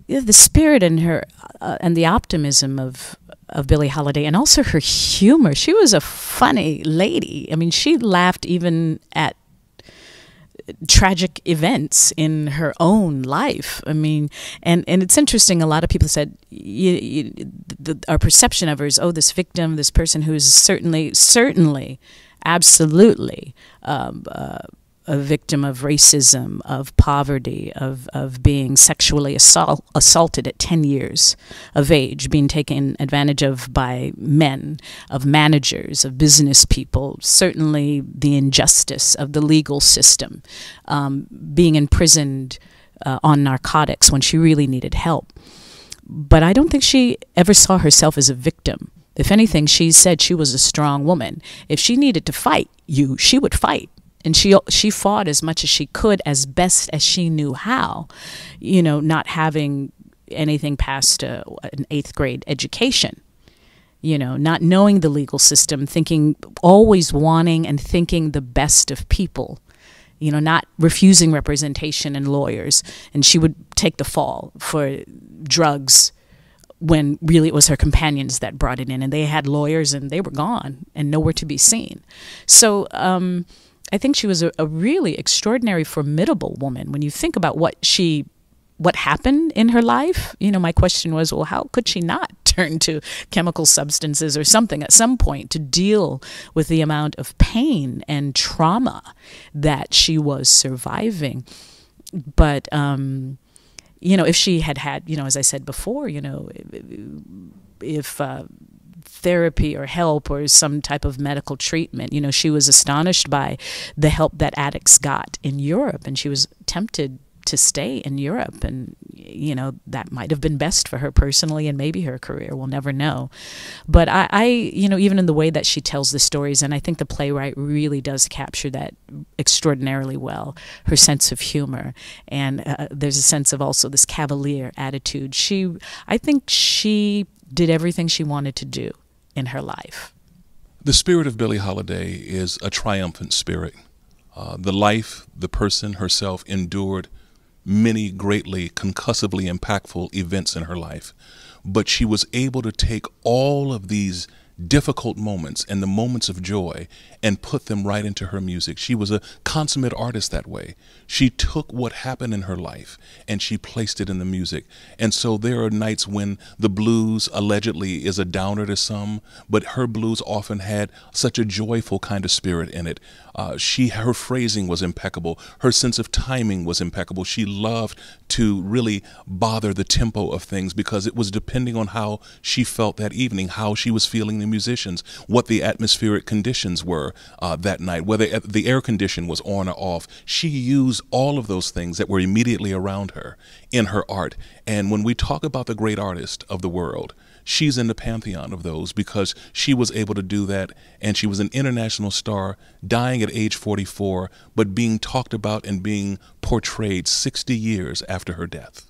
the spirit in her and the optimism of Billie Holiday, and also her humor. She was a funny lady. I mean, she laughed even at tragic events in her own life. I mean, and it's interesting. A lot of people said our perception of her is, oh, this victim, this person who is certainly, absolutely a victim of racism, of poverty, of being sexually assaulted at 10 years of age, being taken advantage of by men, of managers, of business people, certainly the injustice of the legal system, being imprisoned on narcotics when she really needed help. But I don't think she ever saw herself as a victim. If anything, she said she was a strong woman. If she needed to fight you, she would fight. And she fought as much as she could, as best as she knew how, you know, not having anything past an 8th grade education, you know, not knowing the legal system, always wanting and thinking the best of people, you know, not refusing representation and lawyers. And she would take the fall for drugs when really it was her companions that brought it in, and they had lawyers and they were gone and nowhere to be seen. So, I think she was a really extraordinary, formidable woman. When you think about what happened in her life, you know, my question was, well, how could she not turn to chemical substances or something at some point to deal with the amount of pain and trauma that she was surviving? But, you know, if she had, you know, as I said before, you know, if therapy or help or some type of medical treatment. You know, she was astonished by the help that addicts got in Europe, and she was tempted to stay in Europe, and you know, that might have been best for her personally and maybe her career. We'll never know. But I you know, even in the way that she tells the stories, and I think the playwright really does capture that extraordinarily well, her sense of humor, and there's a sense of also this cavalier attitude. I think she did everything she wanted to do in her life. The spirit of Billie Holiday is a triumphant spirit. The person herself endured many greatly concussively impactful events in her life, but she was able to take all of these difficult moments and the moments of joy and put them right into her music. She was a consummate artist that way. She took what happened in her life and she placed it in the music. And so there are nights when the blues allegedly is a downer to some, but her blues often had such a joyful kind of spirit in it. Her phrasing was impeccable. Her sense of timing was impeccable. She loved to really bother the tempo of things because it was depending on how she felt that evening, how she was feeling the musicians, what the atmospheric conditions were that night, whether the air condition was on or off. She used all of those things that were immediately around her in her art. And when we talk about the great artist of the world, she's in the pantheon of those because she was able to do that, and she was an international star, dying at age 44, but being talked about and being portrayed 60 years after her death.